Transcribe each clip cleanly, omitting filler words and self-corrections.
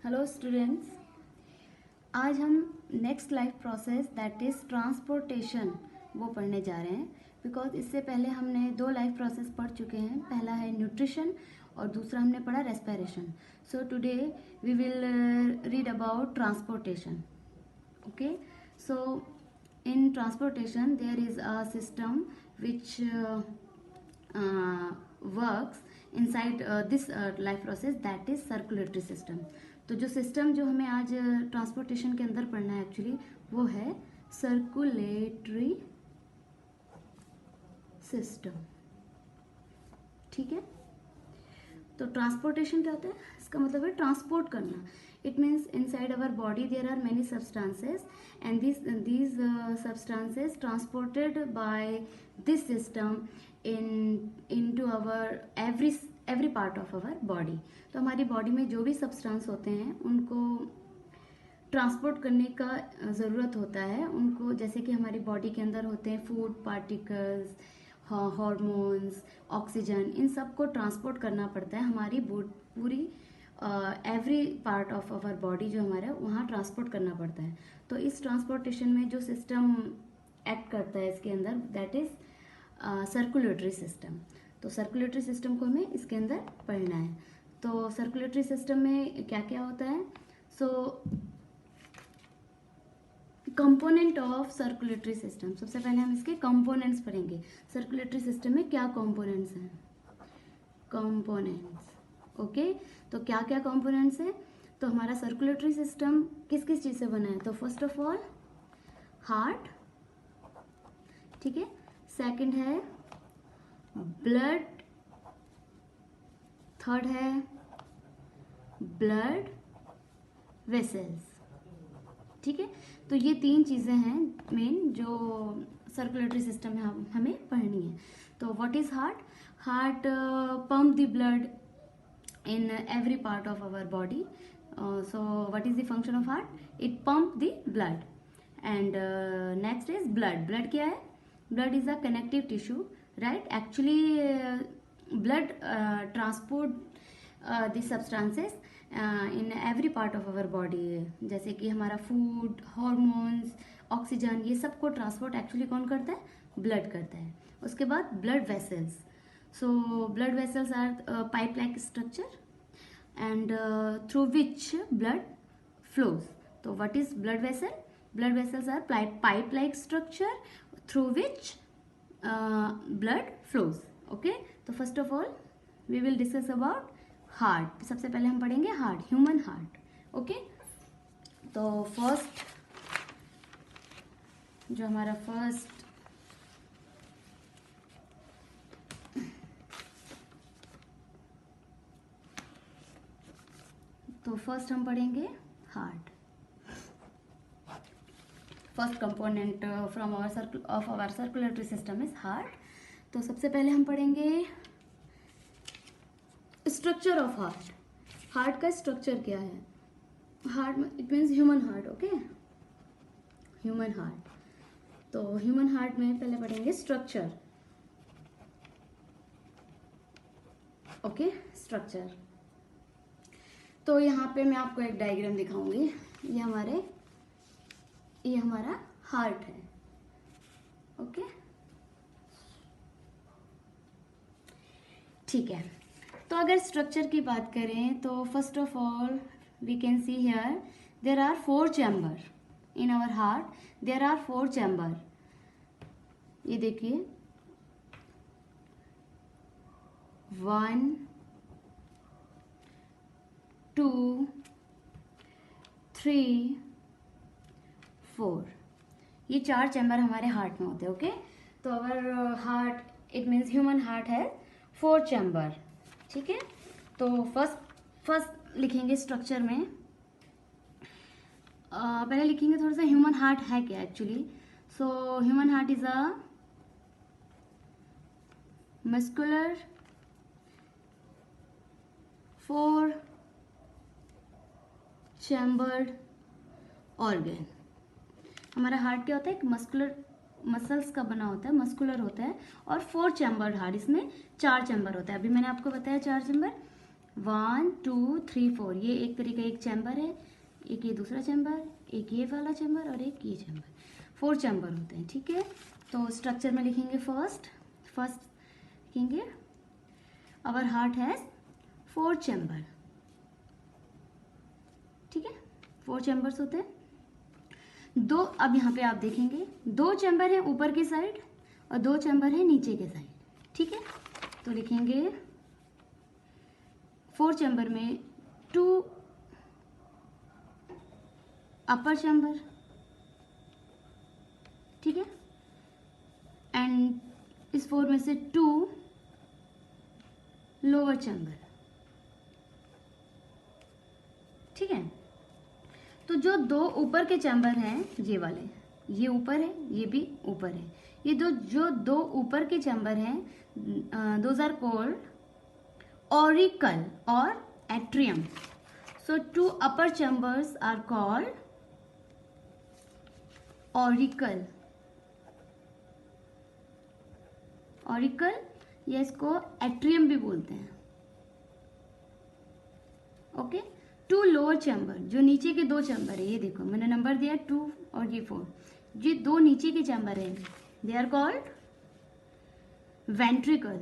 Hello students, आज हम next life process that is transportation वो पढ़ने जा रहे हैं। बिकॉज इससे पहले हमने दो लाइफ प्रोसेस पढ़ चुके हैं। पहला है न्यूट्रिशन और दूसरा हमने पढ़ा respiration. So today we will read about transportation. Okay, so in transportation there is a system which works inside this life process, that is circulatory system. तो जो सिस्टम जो हमें आज ट्रांसपोर्टेशन के अंदर पढ़ना है एक्चुअली वो है सर्कुलेटरी सिस्टम। ठीक है, तो ट्रांसपोर्टेशन क्या होता है? इसका मतलब है ट्रांसपोर्ट करना। It means inside our body there are many substances and these substances transported by this system into our every part of our body. तो हमारी बॉडी में जो भी सब्सटेंस होते हैं उनको ट्रांसपोर्ट करने का ज़रूरत होता है उनको, जैसे कि हमारी बॉडी के अंदर होते हैं फूड पार्टिकल्स, हार्मोन्स, ऑक्सीजन, इन सब को ट्रांसपोर्ट करना पड़ता है हमारी पूरी every part of our body जो हमारा वहाँ ट्रांसपोर्ट करना पड़ता है। तो इस ट्रांसपोर्टेशन में जो सिस्टम एक्ट करता है इसके अंदर दैट इज सर्कुलेटरी सिस्टम। तो सर्कुलेटरी सिस्टम को हमें इसके अंदर पढ़ना है। तो सर्कुलेटरी सिस्टम में क्या क्या होता है? सो कंपोनेंट ऑफ सर्कुलेटरी सिस्टम, सबसे पहले हम इसके कंपोनेंट्स पढ़ेंगे। सर्कुलेटरी सिस्टम में क्या कंपोनेंट्स हैं? कंपोनेंट्स। ओके, तो क्या क्या कंपोनेंट्स हैं? तो हमारा सर्कुलेटरी सिस्टम किस किस चीज़ से बना है? तो फर्स्ट ऑफ ऑल हार्ट, ठीक है, सेकंड है ब्लड, थर्ड है ब्लड वेसल्स। ठीक है, तो ये तीन चीज़ें हैं मेन जो सर्कुलेटरी सिस्टम में हमें पढ़नी है। तो what is heart? Heart pump the blood in every part of our body. So what is the function of heart? It pump the blood. And next is blood. Blood क्या है? Blood is a connective tissue, right? Actually blood transport the substances in every part of our body. जैसे कि हमारा food, hormones, oxygen, ये सब को transport actually कौन करता है? ब्लड करता है। उसके बाद blood vessels. So blood vessels are pipe-like structure and through which blood flows. So what is blood vessel? Blood vessels are pipe-like structure through which blood flows. Okay. तो first of all we will discuss about heart. सबसे पहले हम पढ़ेंगे heart, human heart. Okay. तो first जो हमारा first तो first हम पढ़ेंगे heart. First component from our circulatory system is heart. तो सबसे पहले हम पढ़ेंगे स्ट्रक्चर ऑफ हार्ट। हार्ट का स्ट्रक्चर क्या है? Heart it means human heart. Okay, human heart. तो ह्यूमन हार्ट में पहले पढ़ेंगे स्ट्रक्चर। Okay, structure. तो यहाँ पे मैं आपको एक डायग्राम दिखाऊंगी। ये हमारा हार्ट है। ओके, ठीक है। तो अगर स्ट्रक्चर की बात करें तो first of all we can see here there are 4 chamber in our heart. There are 4 chamber. ये देखिए 1 2 3 4, ये 4 चैम्बर हमारे हार्ट में होते हैं। ओके, तो our heart it means human heart है 4 चैम्बर। ठीक है, तो फर्स्ट लिखेंगे स्ट्रक्चर में। पहले लिखेंगे थोड़ा सा ह्यूमन हार्ट है क्या actually. So human heart is a muscular 4 chambered organ. हमारा हार्ट क्या होता है? एक मसल्स का बना होता है, मस्कुलर होता है और 4 चैम्बर्ड हार्ट, इसमें 4 चैम्बर होता है। अभी मैंने आपको बताया 4 चैम्बर। 1 2 3 4, ये एक तरीके एक चैम्बर है, एक ये दूसरा चैम्बर, एक ये वाला चैम्बर और एक ये चैम्बर, 4 चैम्बर होते हैं, ठीक है। तो स्ट्रक्चर में लिखेंगे फर्स्ट लिखेंगे आवर हार्ट हैज 4 चैम्बर, ठीक है, 4 चैम्बर्स होते हैं। दो, अब यहाँ पे आप देखेंगे 2 चैम्बर है ऊपर की साइड और 2 चैम्बर है नीचे के साइड, ठीक है। तो लिखेंगे 4 चैम्बर में 2 अपर चैम्बर, ठीक है, एंड इस 4 में से 2 लोअर चैम्बर, ठीक है। तो जो 2 ऊपर के चैम्बर हैं ये वाले, ये ऊपर है, ये भी ऊपर है, ये जो 2 ऊपर के चैम्बर हैं दोज आर कॉल्ड ऑरिकल और atrium. So 2 upper chambers are called auricle, या इसको एट्रियम भी बोलते हैं, ओके। 2 लोअर चैम्बर, जो नीचे के 2 चैम्बर है, ये देखो मैंने नंबर दिया 2 और ये 4, ये 2 नीचे के चैम्बर हैं, दे आर कॉल्ड वेंट्रिकल,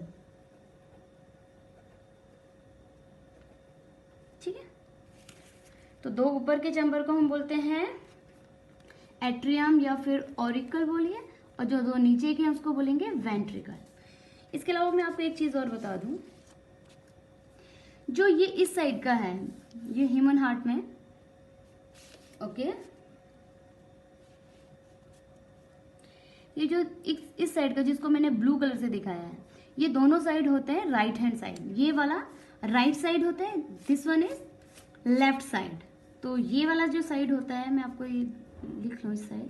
ठीक है। तो 2 ऊपर के चैम्बर को हम बोलते हैं एट्रियम या फिर ऑरिकल बोलिए, और जो 2 नीचे के हैं उसको बोलेंगे वेंट्रिकल। इसके अलावा मैं आपको एक चीज और बता दूं, जो ये इस साइड का है, ये ह्यूमन हार्ट में, ओके, ये जो इस साइड का जिसको मैंने ब्लू कलर से दिखाया है, ये दोनों साइड होते हैं राइट हैंड साइड, ये वाला राइट साइड होता है, this one is left side. तो ये वाला जो साइड होता है, मैं आपको ये लिख लूं, इस साइड,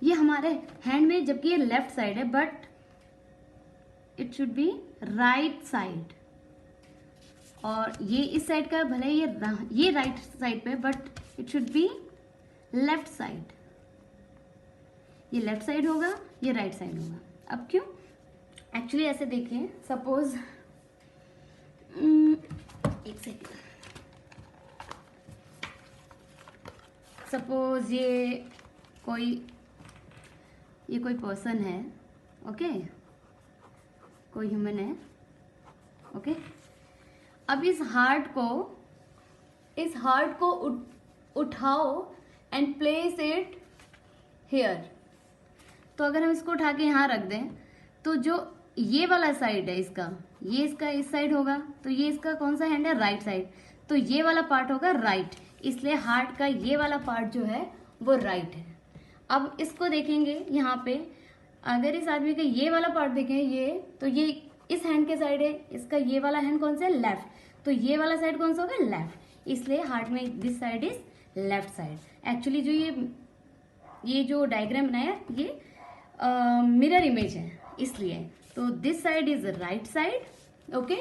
ये हमारे हैंड में, जबकि ये लेफ्ट साइड है, but it should be right side. और ये इस साइड का, भले ये राइट साइड पे, but it should be left side. ये लेफ्ट साइड होगा, ये राइट साइड होगा। अब क्यों? एक्चुअली ऐसे देखें, सपोज एक सेकेंड, सपोज ये कोई पर्सन है, ओके, कोई ह्यूमन है, ओके। अब इस हार्ट को उठाओ एंड प्लेस इट हियर। तो अगर हम इसको उठा के यहाँ रख दें, तो जो ये वाला साइड है इसका इस साइड होगा, तो ये इसका कौन सा हैंड है? Right side. तो ये वाला पार्ट होगा राइट, इसलिए हार्ट का ये वाला पार्ट जो है वो राइट है। अब इसको देखेंगे यहाँ पे, अगर इस आदमी का ये वाला पार्ट देखें, ये तो ये इस हैंड के साइड है, इसका ये वाला हैंड कौन सा है? लेफ्ट। तो ये वाला साइड कौन सा होगा? लेफ्ट। इसलिए हार्ट में this side is left side. Actually जो ये जो डायग्राम बनाया, ये मिरर इमेज है, इसलिए। तो this side is right side, okay,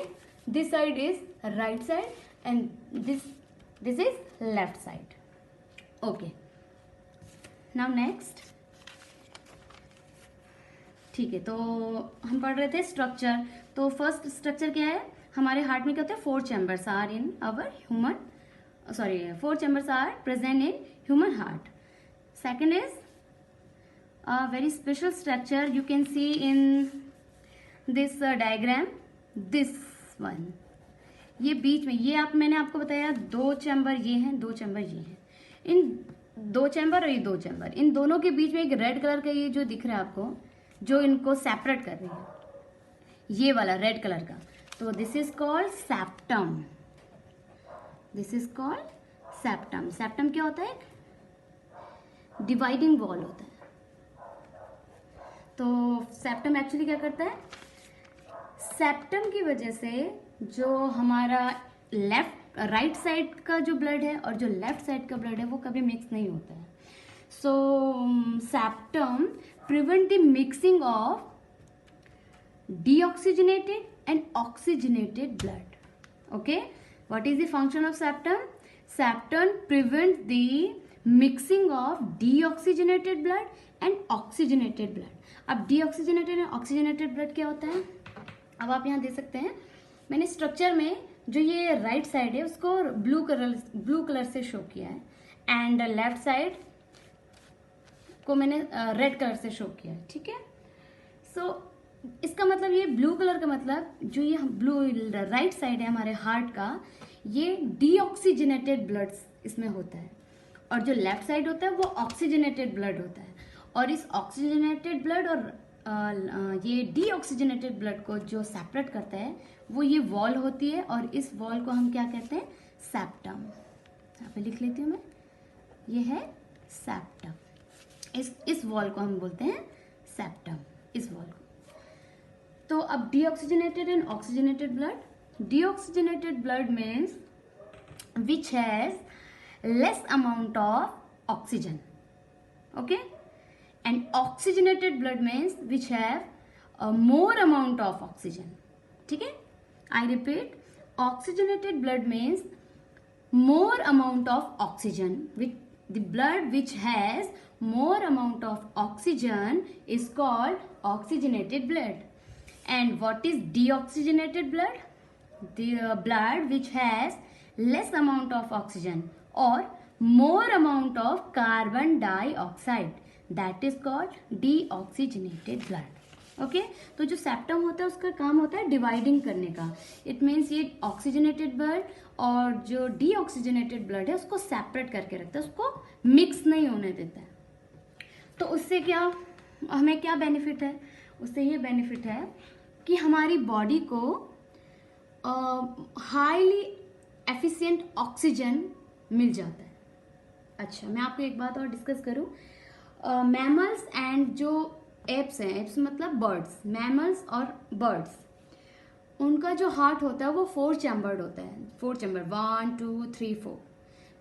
this side is right side and this is left side, okay. Now next, ठीक है, तो हम पढ़ रहे थे स्ट्रक्चर। तो फर्स्ट स्ट्रक्चर क्या है? हमारे हार्ट में क्या होता है? 4 chambers are in our human, 4 chambers are present in human heart. Second is a very special structure you can see in this diagram, this one. ये बीच में, ये मैंने आपको बताया 2 चैम्बर ये हैं, 2 चैम्बर ये हैं। इन 2 चैम्बर और ये 2 चैम्बर, इन दोनों के बीच में एक रेड कलर का ये जो दिख रहा है आपको, जो इनको सेपरेट कर रही है, ये वाला रेड कलर का, तो this is called septum. This is called septum. Septum क्या होता है? डिवाइडिंग वॉल होता है. तो सेप्टम एक्चुअली क्या करता है? सेप्टम की वजह से जो हमारा राइट साइड का जो ब्लड है और जो लेफ्ट साइड का ब्लड है वो कभी मिक्स नहीं होता है. So septum prevent the mixing of deoxygenated and oxygenated blood. Okay, what is the function of septum? Septum prevents the mixing of deoxygenated blood and oxygenated blood. अब deoxygenated and oxygenated blood क्या होता है? अब आप यहाँ देख सकते हैं, मैंने स्ट्रक्चर में जो ये राइट साइड है उसको ब्लू कलर से शो किया है, एंड लेफ्ट साइड को मैंने रेड कलर से शो किया है, ठीक है। सो इसका मतलब ये ब्लू कलर का मतलब जो ये ब्लू राइट साइड है हमारे हार्ट का, ये डीऑक्सीजनेटेड ब्लड इसमें होता है, और जो लेफ्ट साइड होता है वो ऑक्सीजनेटेड ब्लड होता है। और इस ऑक्सीजनेटेड ब्लड और ये डीऑक्सीजनेटेड ब्लड को जो सेपरेट करता है वो ये वॉल होती है, और इस वॉल को हम क्या कहते हैं, सेप्टम। यहाँ पे लिख लेती हूँ मैं, ये है सेप्टम। इस वॉल को हम बोलते हैं सेप्टम, इस वॉल को। तो अब deoxygenated and oxygenated blood. Deoxygenated blood means which has less amount of oxygen, okay, and oxygenated blood means which have a more amount of oxygen, ठीक है। I repeat, oxygenated blood means more amount of oxygen, with the blood which has more amount of oxygen is called oxygenated blood. And what is deoxygenated blood? The blood which has less amount of oxygen or more amount of carbon dioxide, that is called deoxygenated blood. Okay तो जो septum होता है उसका काम होता है dividing करने का। इट मीन्स ये ऑक्सीजनेटेड ब्लड और जो डीऑक्सीजनेटेड ब्लड है उसको सेपरेट करके रखता है, उसको मिक्स नहीं होने देता है। तो उससे क्या हमें क्या बेनिफिट है? उससे ये बेनिफिट है कि हमारी बॉडी को हाईली एफिशिएंट ऑक्सीजन मिल जाता है। अच्छा, मैं आपको एक बात और डिस्कस करूं, मैमल्स एंड जो एप्स हैं, एप्स मतलब बर्ड्स, मैमल्स और बर्ड्स, उनका जो हार्ट होता है वो 4 चैम्बर्ड होता है। 4 चैम्बर, 1 2 3 4,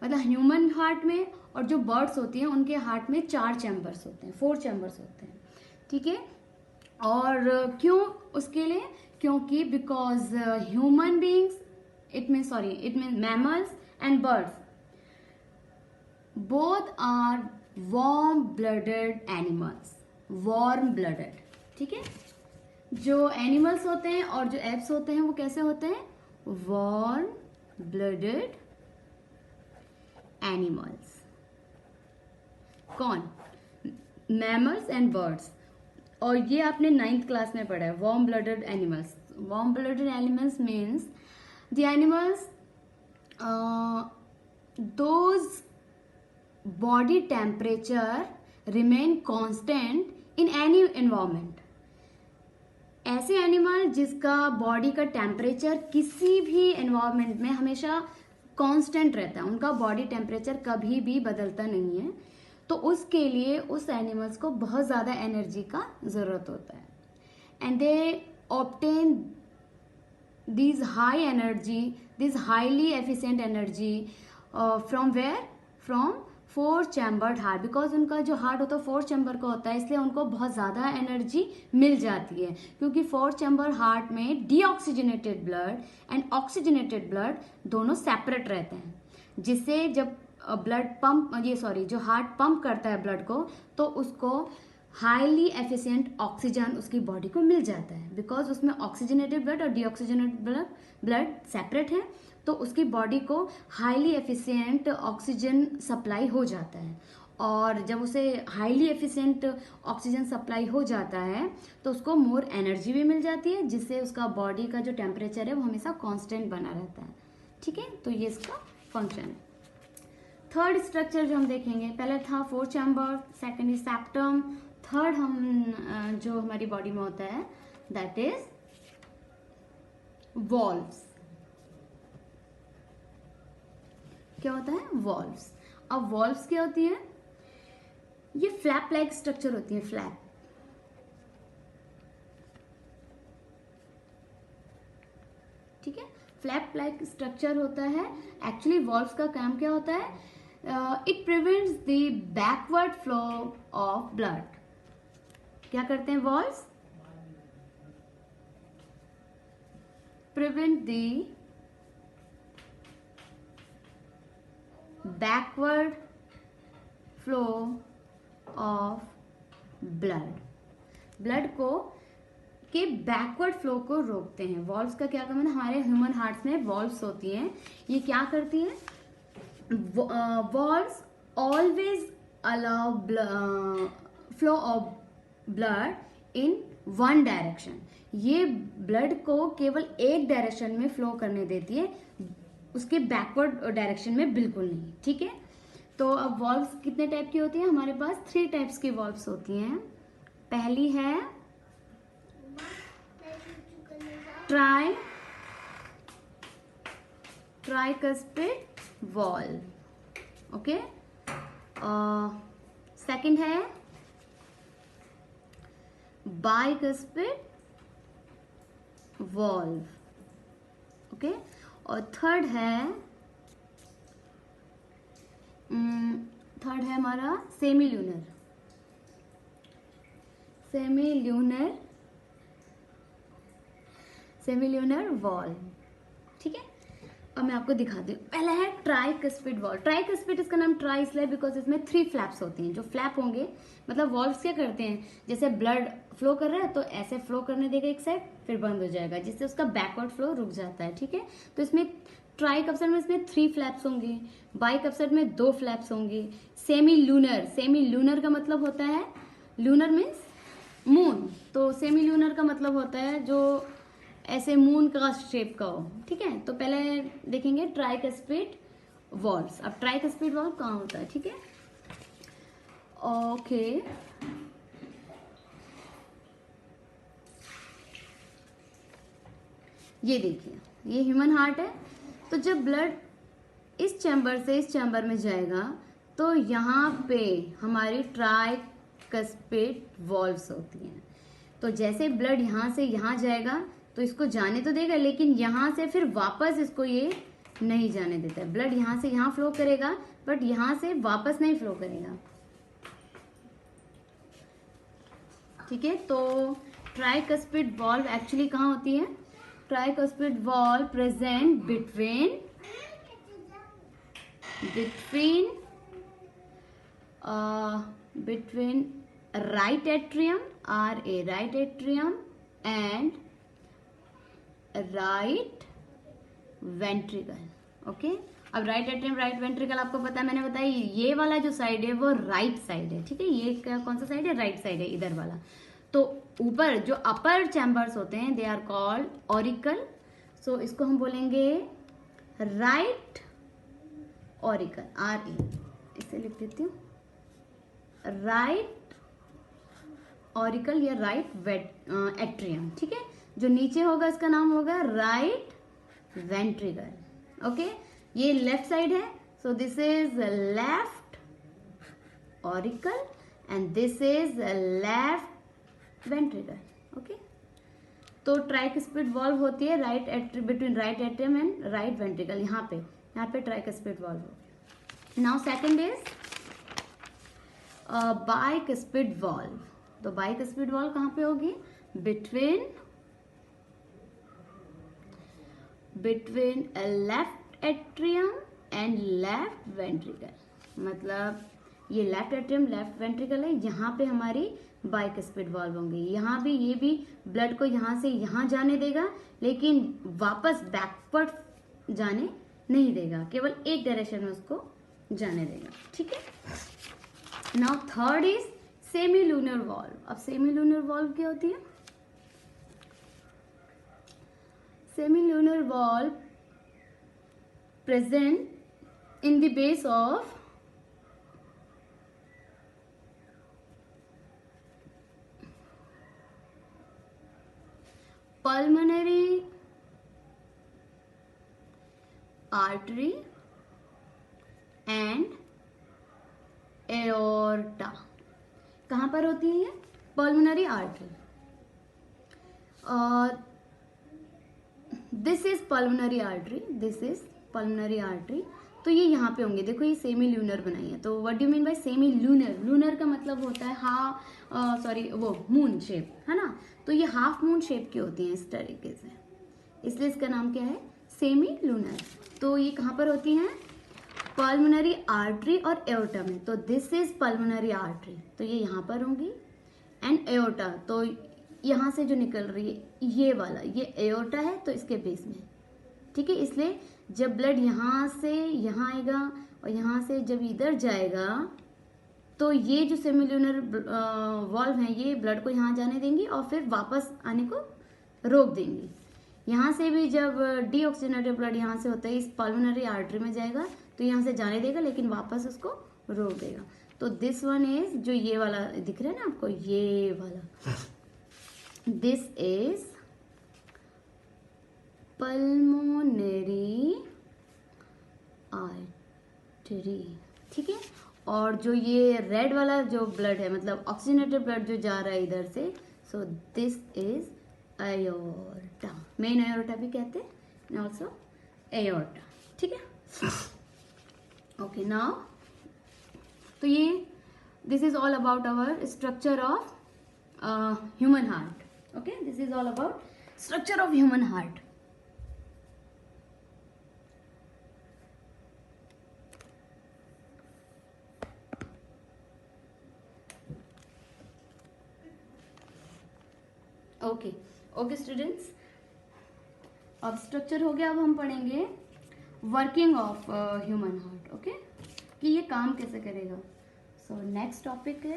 मतलब ह्यूमन हार्ट में, और जो बर्ड्स होती हैं उनके हार्ट में 4 चैम्बर्स होते हैं, 4 चैम्बर्स होते हैं, ठीक है। और क्यों उसके लिए? क्योंकि because human beings, it mean mammals and birds both are warm blooded animals, warm blooded, ठीक है। जो एनिमल्स होते हैं और जो एप्स होते हैं वो कैसे होते हैं? Warm blooded animals. कौन? Mammals and birds. और ये आपने 9th क्लास में पढ़ा है, warm blooded animals. Warm blooded animals means the animals those body temperature remain constant in any environment। ऐसे एनिमल जिसका बॉडी का टेम्परेचर किसी भी एनवायरमेंट में हमेशा कांस्टेंट रहता है, उनका बॉडी टेम्परेचर कभी भी बदलता नहीं है, तो उसके लिए उस एनिमल्स को बहुत ज़्यादा एनर्जी का ज़रूरत होता है। And they obtain this high energy, this highly efficient energy from where? From 4 chambered heart. Because उनका जो हार्ट होता है 4 चैम्बर का होता है, इसलिए उनको बहुत ज़्यादा एनर्जी मिल जाती है, क्योंकि 4 चैम्बर हार्ट में deoxygenated blood and oxygenated blood दोनों सेपरेट रहते हैं, जिससे जब ब्लड पंप जो हार्ट पंप करता है ब्लड को, तो उसको हाईली एफिशिएंट ऑक्सीजन उसकी बॉडी को मिल जाता है। बिकॉज उसमें ऑक्सीजनेटेड ब्लड और डीऑक्सीजनेटेड ब्लड सेपरेट है, तो उसकी बॉडी को हाईली एफिशिएंट ऑक्सीजन सप्लाई हो जाता है। और जब उसे हाईली एफिशिएंट ऑक्सीजन सप्लाई हो जाता है तो उसको मोर एनर्जी भी मिल जाती है, जिससे उसका बॉडी का जो टेम्परेचर है वो हमेशा कांस्टेंट बना रहता है, ठीक है। तो ये इसका फंक्शन है। थर्ड स्ट्रक्चर जो हम देखेंगे, पहले था 4 chamber, second is septum, third हम जो हमारी बॉडी में होता है दैट इज वॉल्व्स। क्या होता है? वॉल्व्स। अब वॉल्व्स क्या होती है? ये फ्लैप लाइक स्ट्रक्चर होती है, फ्लैप, ठीक है। फ्लैप लाइक स्ट्रक्चर होता है। एक्चुअली वॉल्व्स का काम क्या होता है? It prevents the backward flow of blood. क्या करते हैं valves? Prevent the backward flow of blood. Blood को उसके बैकवर्ड फ्लो को रोकते हैं। वॉल्व्स का क्या काम है, हमारे ह्यूमन हार्ट्स में वॉल्व्स होती हैं, ये क्या करती हैं, valves always allow flow of blood in one direction. ये ब्लड को केवल एक डायरेक्शन में फ्लो करने देती है, उसके बैकवर्ड डायरेक्शन में बिल्कुल नहीं। ठीक है, तो अब वॉल्व्स कितने टाइप की होती हैं, हमारे पास 3 टाइप्स की वॉल्व्स होती हैं। पहली है ट्राइकस्पिड वॉल्व, ओके। सेकंड है बाइकस्पिड वॉल्व, ओके। और थर्ड है हमारा सेमी ल्यूनर वॉल्व। ठीक है, अब मैं आपको दिखाती हूँ। पहला है ट्राइकस्पिड वॉल्व। ट्राइकस्पिड इसका नाम ट्राई इसलिए बिकॉज इसमें 3 फ्लैप्स होती हैं। जो फ्लैप होंगे मतलब वॉल्व्स क्या करते हैं, जैसे ब्लड फ्लो कर रहा है तो ऐसे फ्लो करने देगा एक साइड, फिर बंद हो जाएगा, जिससे उसका बैकवर्ड फ्लो रुक जाता है। ठीक है, तो इसमें ट्राइकस्पिड में इसमें 3 फ्लैप्स होंगे, बाइकस्पिड में 2 फ्लैप्स होंगे। सेमी ल्यूनर का मतलब होता है, लूनर मीन्स मून, तो सेमी ल्यूनर का मतलब होता है जो ऐसे मून का शेप का हो। ठीक है, तो पहले देखेंगे ट्राइकस्पिड वॉल्व्स। अब ट्राइकस्पिड वॉल्व कहाँ होता है, ठीक है, ओके। ये देखिए, ये ह्यूमन हार्ट है। तो जब ब्लड इस चैम्बर से इस चैम्बर में जाएगा तो यहाँ पे हमारी ट्राइकस्पिड वॉल्व्स होती हैं। तो जैसे ब्लड यहाँ से यहाँ जाएगा तो इसको जाने तो देगा, लेकिन यहाँ से फिर वापस इसको ये नहीं जाने देता है। ब्लड यहाँ से यहाँ फ्लो करेगा बट यहाँ से वापस नहीं फ्लो करेगा। ठीक है, तो ट्राइकस्पिड वॉल्व एक्चुअली कहाँ होती है, tricuspid valve present between right atrium and right ventricle. Okay, अब राइट एट्रियम राइट वेंट्रिकल आपको पता है, मैंने बताया ये वाला जो साइड है वो राइट साइड है। ठीक है, ये कौन सा साइड है, राइट साइड है, इधर वाला। तो ऊपर जो अपर चैम्बर्स होते हैं दे आर कॉल्ड ऑरिकल। सो इसको हम बोलेंगे राइट ऑरिकल, RA, इसे लिख देती हूँ, राइट ऑरिकल या राइट एट्रियम। ठीक है, जो नीचे होगा इसका नाम होगा राइट वेंट्रिकल। ओके, ये लेफ्ट साइड है, so this is left auricle and this is left ventricle. Okay, तो ट्राइकस्पिड वॉल्व होती है between right atrium and right ventricle. यहाँ पे ट्राइकस्पिड वॉल्व होगी। Now second is bicuspid valve. तो bicuspid valve कहाँ पे होगी, between left atrium and left ventricle. मतलब ये लेफ्ट एट्रियम लेफ्ट वेंट्रिकल है, यहाँ पे हमारी बाइकस्पिड वॉल्व होंगी। यहाँ भी ये भी ब्लड को यहाँ से यहाँ जाने देगा, लेकिन वापस बैकवर्ड जाने नहीं देगा, केवल एक डायरेक्शन में उसको जाने देगा। ठीक है, now third is semi lunar valve. अब सेमी लूनर वॉल्व क्या होती है, semi lunar valve present in the base of pulmonary artery and aorta। कहाँ पर होती है ये, पल्मोनरी आर्टरी, और दिस इज पल्मोनरी आर्टरी, तो ये यहाँ पे होंगे। देखो ये सेमी ल्यूनर बनाई है, तो what do mean by semi lunar, lunar का मतलब होता है वो मून शेप, है ना। तो ये हाफ मून शेप की होती हैं इस तरीके से, इसलिए इसका नाम क्या है, सेमी लूनर। तो ये कहाँ पर होती हैं, पल्मोनरी आर्टरी और एओर्टा में। तो दिस इज पल्मोनरी आर्टरी, तो ये यहाँ पर होंगी, एंड एओर्टा, तो यहाँ से जो निकल रही है ये वाला, ये एओर्टा है तो इसके बेस में, ठीक है। इसलिए जब ब्लड यहाँ से यहाँ आएगा और यहाँ से जब इधर जाएगा तो ये जो सेमिल्यूनर वॉल्व हैं ये ब्लड को यहाँ जाने देंगी और फिर वापस आने को रोक देंगी। यहाँ से भी जब डीऑक्सीजनेटेड ब्लड यहाँ से होता है इस पल्मोनरी आर्टरी में जाएगा तो यहाँ से जाने देगा लेकिन वापस उसको रोक देगा। तो दिस वन इज, जो ये वाला दिख रहा है ना आपको, ये वाला, दिस इज पल्मोनरी आर्टरी, ठीक है। और जो ये रेड वाला जो ब्लड है, मतलब ऑक्सीजनेटेड ब्लड जो जा रहा है इधर से, सो this is aorta, main aorta भी कहते हैं, ऑल्सो एओर्टा, ठीक है। ओके, नाउ तो ये this is all about our structure of human heart. Okay, this is all about structure of human heart. Okay okay students, अब स्ट्रक्चर हो गया। अब हम पढ़ेंगे working of human heart. Okay, कि ये काम कैसे करेगा। सो नेक्स्ट टॉपिक है